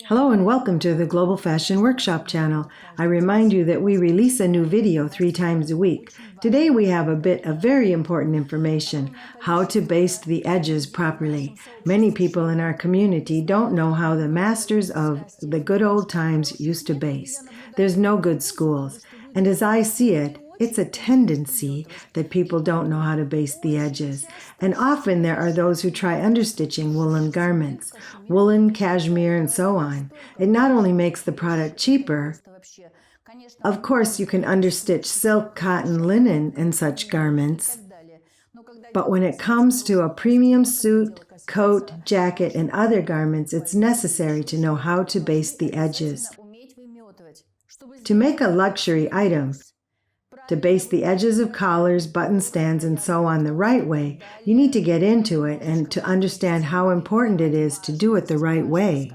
Hello and welcome to the Global Fashion Workshop channel. I remind you that we release a new video 3 times a week. Today we have a bit of very important information, how to baste the edges properly. Many people in our community don't know how the masters of the good old times used to baste. There's no good schools, and as I see it, it's a tendency that people don't know how to baste the edges. And often there are those who try understitching woolen garments, woolen, cashmere, and so on. It not only makes the product cheaper, of course you can understitch silk, cotton, linen, and such garments, but when it comes to a premium suit, coat, jacket, and other garments, it's necessary to know how to baste the edges. To make a luxury item, to baste the edges of collars, button stands, and so on the right way, you need to get into it and to understand how important it is to do it the right way.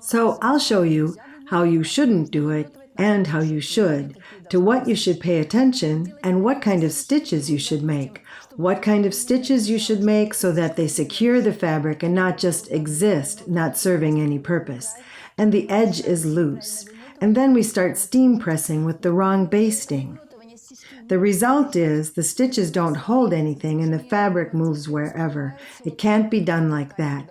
So I'll show you how you shouldn't do it and how you should, to what you should pay attention, and what kind of stitches you should make. What kind of stitches you should make so that they secure the fabric and not just exist, not serving any purpose. And the edge is loose. And then we start steam pressing with the wrong basting. The result is the stitches don't hold anything and the fabric moves wherever. It can't be done like that.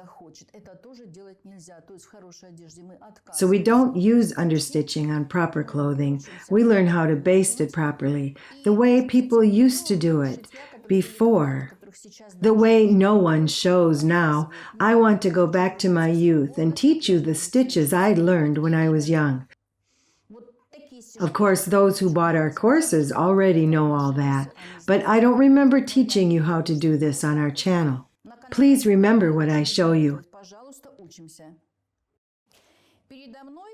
So we don't use understitching on proper clothing. We learn how to baste it properly, the way people used to do it before. The way no one shows now. I want to go back to my youth and teach you the stitches I learned when I was young. Of course, those who bought our courses already know all that, but I don't remember teaching you how to do this on our channel. Please remember what I show you.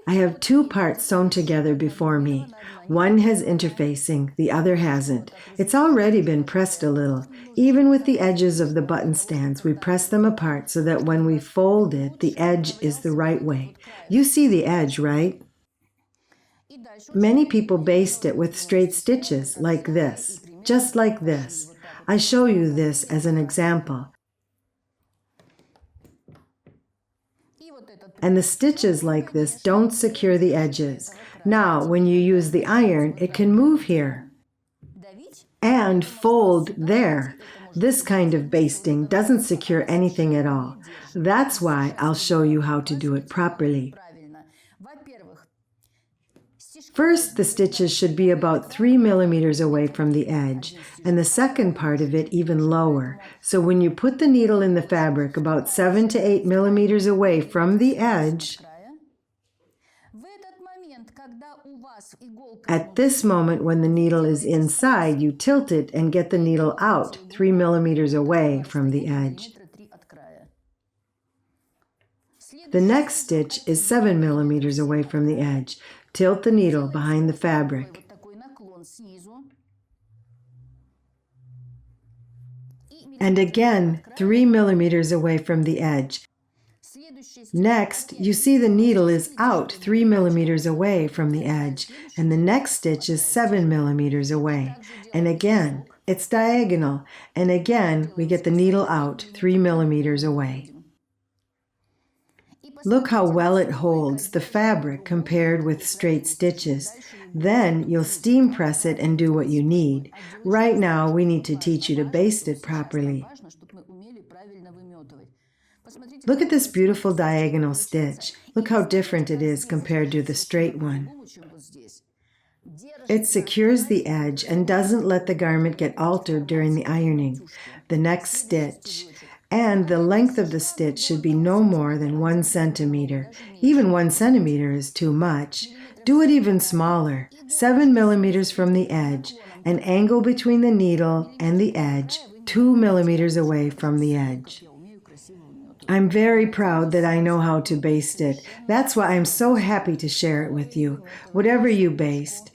I have 2 parts sewn together before me. One has interfacing, the other hasn't. It's already been pressed a little. Even with the edges of the button stands, we press them apart so that when we fold it, the edge is the right way. You see the edge, right? Many people baste it with straight stitches like this, just like this. I show you this as an example. And the stitches like this don't secure the edges. Now, when you use the iron, it can move here and fold there. This kind of basting doesn't secure anything at all. That's why I'll show you how to do it properly. First, the stitches should be about 3 millimeters away from the edge, and the second part of it even lower. So when you put the needle in the fabric about 7 to 8 millimeters away from the edge, at this moment when the needle is inside, you tilt it and get the needle out 3 millimeters away from the edge. The next stitch is 7 millimeters away from the edge. Tilt the needle behind the fabric. And again, 3 millimeters away from the edge. Next, you see the needle is out 3 millimeters away from the edge, and the next stitch is 7 millimeters away. And again, it's diagonal, and again, we get the needle out 3 millimeters away. Look how well it holds the fabric compared with straight stitches. Then you'll steam press it and do what you need. Right now, we need to teach you to baste it properly. Look at this beautiful diagonal stitch. Look how different it is compared to the straight one. It secures the edge and doesn't let the garment get altered during the ironing. The next stitch. And the length of the stitch should be no more than 1 centimeter. Even 1 centimeter is too much. Do it even smaller, 7 millimeters from the edge, an angle between the needle and the edge, 2 millimeters away from the edge. I'm very proud that I know how to baste it. That's why I'm so happy to share it with you. Whatever you baste,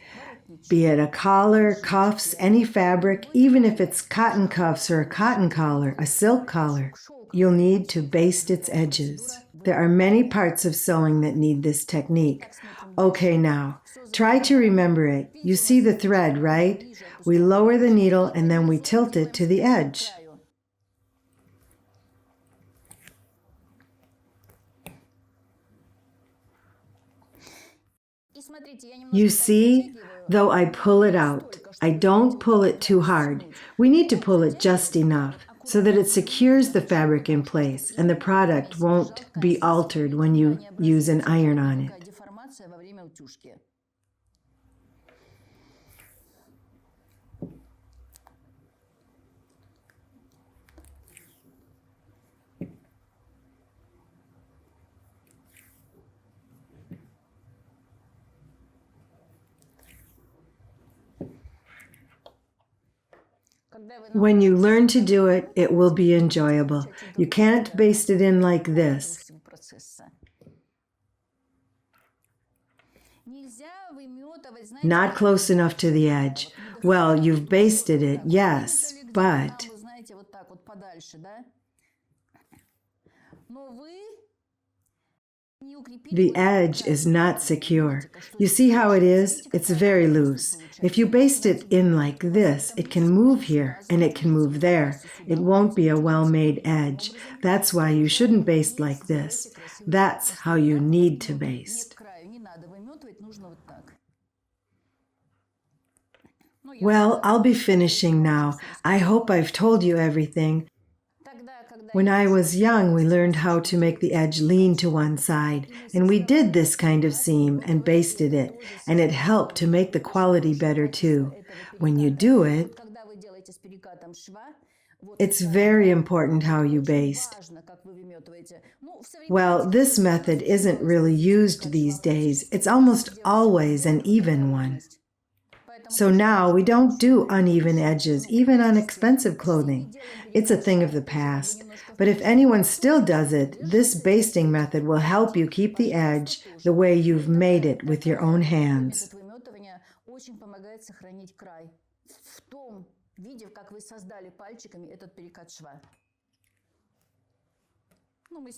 be it a collar, cuffs, any fabric, even if it's cotton cuffs or a cotton collar, a silk collar, you'll need to baste its edges. There are many parts of sewing that need this technique. Okay, now, try to remember it. You see the thread, right? We lower the needle and then we tilt it to the edge. You see, though I pull it out, I don't pull it too hard. We need to pull it just enough so that it secures the fabric in place and the product won't be altered when you use an iron on it. When you learn to do it, it will be enjoyable. You can't baste it in like this. Not close enough to the edge. Well, you've basted it, yes, but the edge is not secure. You see how it is? It's very loose. If you baste it in like this, it can move here and it can move there. It won't be a well-made edge. That's why you shouldn't baste like this. That's how you need to baste. Well, I'll be finishing now. I hope I've told you everything. When I was young, we learned how to make the edge lean to one side, and we did this kind of seam and basted it, and it helped to make the quality better too. When you do it, it's very important how you baste. Well, this method isn't really used these days. It's almost always an even one. So now we don't do uneven edges, even on expensive clothing. It's a thing of the past. But if anyone still does it, this basting method will help you keep the edge the way you've made it with your own hands.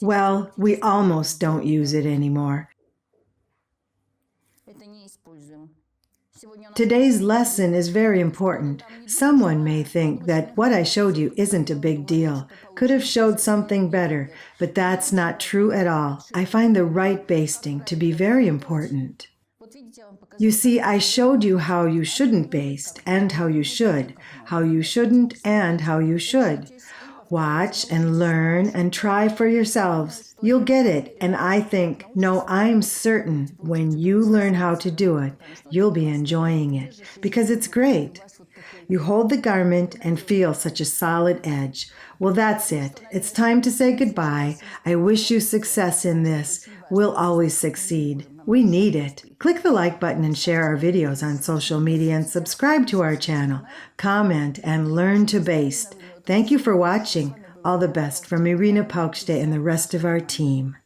Well, we almost don't use it anymore. Today's lesson is very important. Someone may think that what I showed you isn't a big deal, could have showed something better, but that's not true at all. I find the right basting to be very important. You see, I showed you how you shouldn't baste and how you should, how you shouldn't and how you should. Watch and learn and try for yourselves. You'll get it, and I think, no, I'm certain when you learn how to do it, you'll be enjoying it, because it's great. You hold the garment and feel such a solid edge. Well, that's it. It's time to say goodbye. I wish you success in this. We'll always succeed. We need it. Click the like button and share our videos on social media and subscribe to our channel. Comment and learn to baste. Thank you for watching. All the best from Irina Paukshte and the rest of our team.